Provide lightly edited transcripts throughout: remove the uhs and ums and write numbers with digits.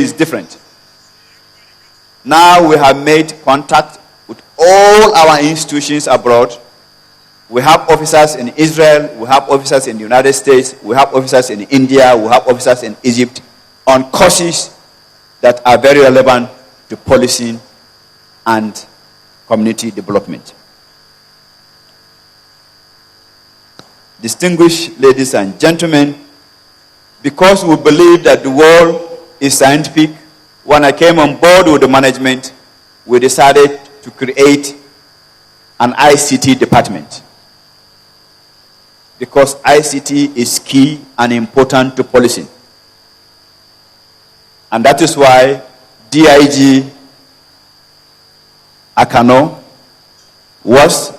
is different. Now we have made contact with all our institutions abroad. We have officers in Israel, we have officers in the United States, we have officers in India, we have officers in Egypt on courses that are very relevant to policing and community development. Distinguished ladies and gentlemen, because we believe that the world is scientific, when I came on board with the management, we decided to create an ICT department. Because ICT is key and important to policing. And that is why DIG Akano was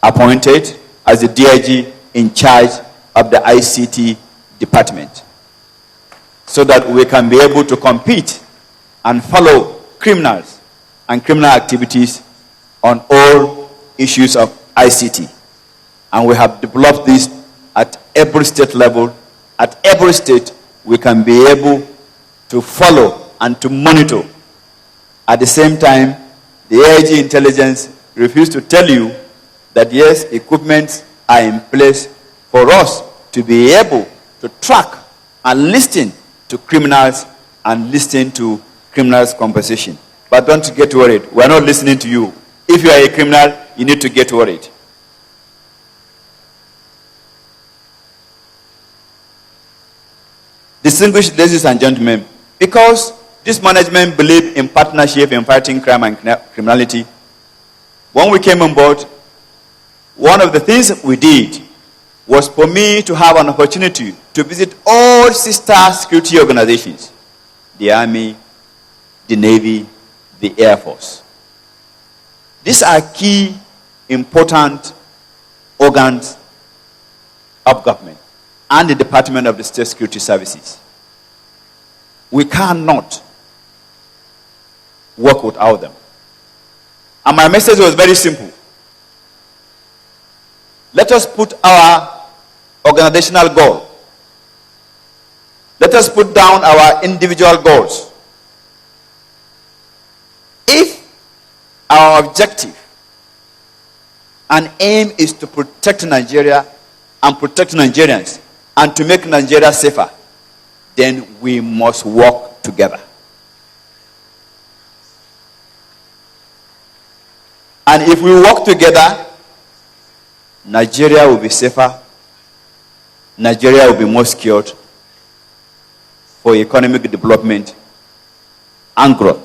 appointed as the DIG in charge of the ICT department, so that we can be able to compete and follow criminals and criminal activities on all issues of ICT. And we have developed this at every state level. At every state, we can be able to follow and to monitor. At the same time, the AIG intelligence refused to tell you that yes, equipments are in place for us to be able to track and listen to criminals and listen to criminals' conversation. But don't get worried. We're not listening to you. If you are a criminal, you need to get worried. Distinguished ladies and gentlemen, because this management believed in partnership in fighting crime and criminality, when we came on board, one of the things we did was for me to have an opportunity to visit all sister security organizations, the Army, the Navy, the Air Force. These are key, important organs of government and the Department of the State Security Services. We cannot work without them. And my message was very simple. Let us put our organizational goal. Let us put down our individual goals. If our objective and aim is to protect Nigeria and protect Nigerians and to make Nigeria safer, then we must work together. And if we work together, Nigeria will be safer, Nigeria will be more secured for economic development and growth.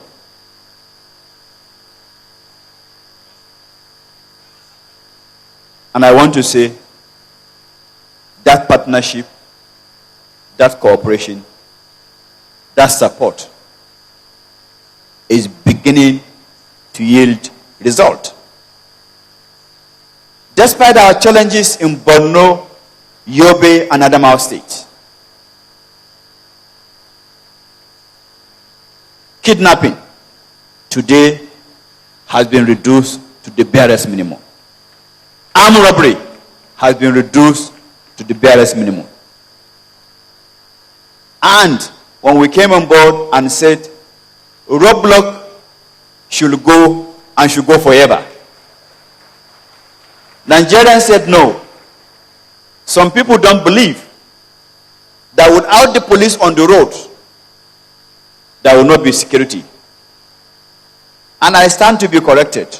And I want to say that partnership, that cooperation, that support is beginning to yield result. Despite our challenges in Borno, Yobe, and Adamawa states, kidnapping today has been reduced to the barest minimum. Armed robbery has been reduced to the barest minimum. And when we came on board and said, Roadblocks should go and should go forever, Nigerians said no. Some people don't believe that without the police on the road, there will not be security. And I stand to be corrected.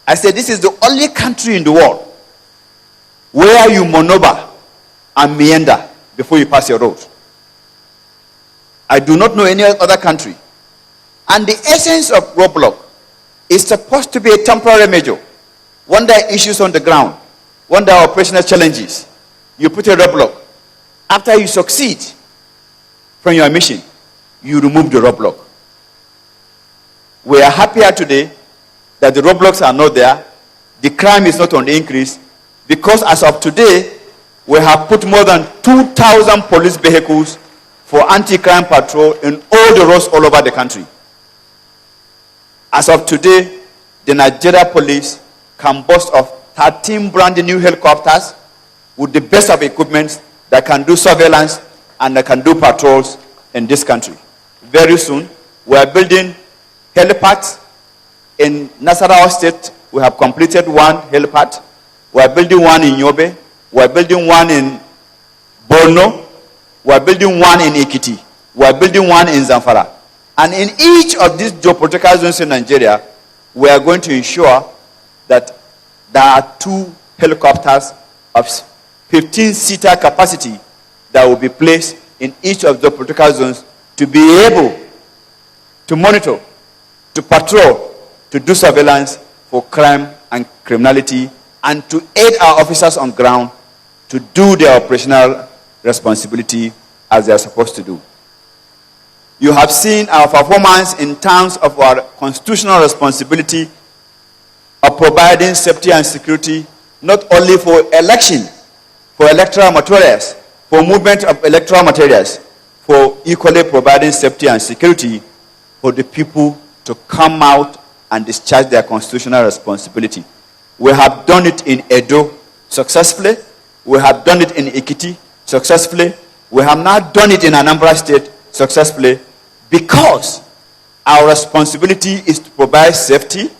I said this is the only country in the world where you maneuver and meander before you pass your road. I do not know any other country. And the essence of Roadblock is supposed to be a temporary measure. When there are issues on the ground, when there are operational challenges, you put a roadblock. After you succeed from your mission, you remove the roadblock. We are happier today that the roadblocks are not there. The crime is not on the increase, because as of today, we have put more than 2,000 police vehicles for anti-crime patrol in all the roads all over the country. As of today, the Nigerian Police can boast of 13 brand new helicopters with the best of equipment that can do surveillance and that can do patrols in this country. very soon. We are building helipads. In Nasarawa State, we have completed one helipad. We are building one in Yobe. We are building one in Borno. We are building one in Ekiti. We are building one in Zamfara. And in each of these geopolitical zones in Nigeria, we are going to ensure that there are 2 helicopters of 15-seater capacity that will be placed in each of the political zones to be able to monitor, to patrol, to do surveillance for crime and criminality, and to aid our officers on ground to do their operational responsibility as they are supposed to do. You have seen our performance in terms of our constitutional responsibility of providing safety and security, not only for election, for electoral materials, for movement of electoral materials, for equally providing safety and security for the people to come out and discharge their constitutional responsibility. We have done it in Edo successfully. We have done it in Ekiti successfully. We have now done it in Anambra State successfully, because our responsibility is to provide safety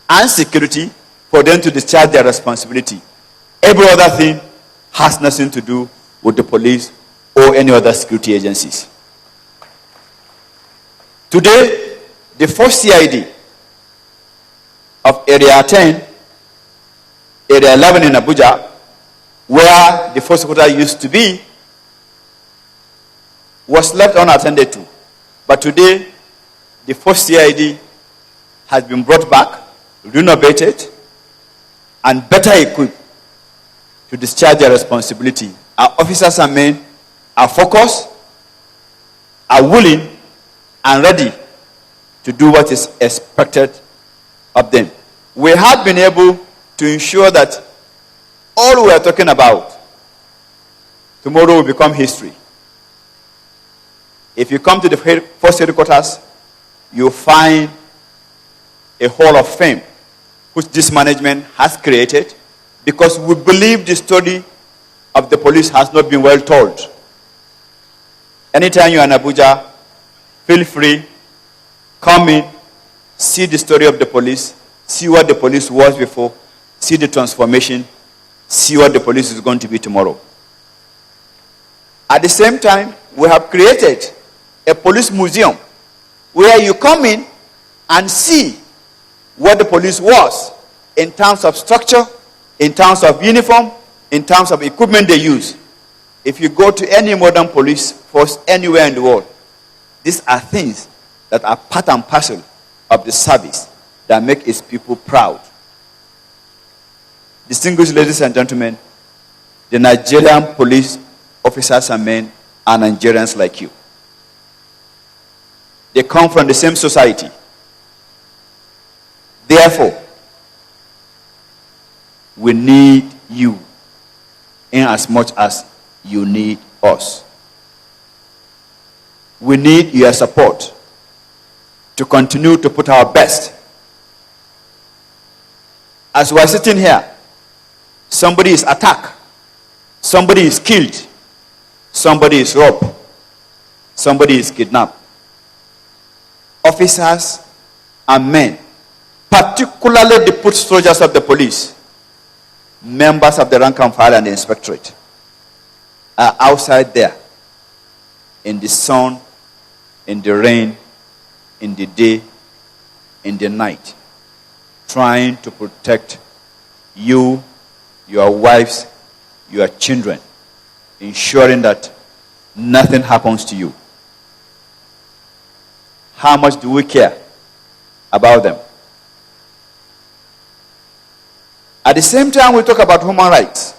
and security for them to discharge their responsibility. Every other thing has nothing to do with the police or any other security agencies. Today, the first CID of Area 10, Area 11 in Abuja, where the first quarter used to be, was left unattended to. But today, the first CID has been brought back, renovated, and better equipped to discharge their responsibility. Our officers and men are focused, are willing, and ready to do what is expected of them. We have been able to ensure that all we are talking about tomorrow will become history. If you come to the first headquarters, you'll find a hall of fame which this management has created, because we believe the story of the police has not been well told. Anytime you're in Abuja, feel free, come in, see the story of the police, see what the police was before, see the transformation, see what the police is going to be tomorrow. At the same time, we have created a police museum where you come in and see what the police was in terms of structure, in terms of uniform, in terms of equipment they use. If you go to any modern police force anywhere in the world, these are things that are part and parcel of the service that make its people proud. Distinguished ladies and gentlemen, the Nigerian police officers and men are Nigerians like you. They come from the same society. Therefore, we need you in as much as you need us. We need your support to continue to put our best. As we are sitting here, somebody is attacked, somebody is killed, somebody is robbed, somebody is kidnapped. Officers and men, particularly the foot soldiers of the police, members of the rank and file and the inspectorate, are outside there in the sun, in the rain, in the day, in the night, trying to protect you, your wives, your children, ensuring that nothing happens to you. How much do we care about them? At the same time, we talk about human rights.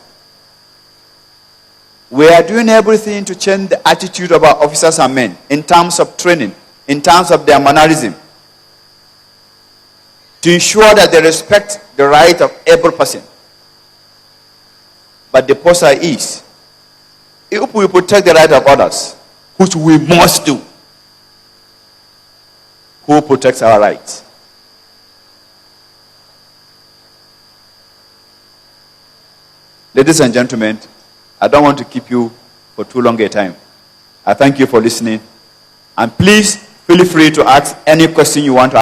We are doing everything to change the attitude of our officers and men in terms of training, in terms of their mannerism, to ensure that they respect the right of every person. But the posture is, if we protect the right of others, which we must do, who protects our rights? Ladies and gentlemen, I don't want to keep you for too long a time. I thank you for listening. And please Feel free to ask any question you want to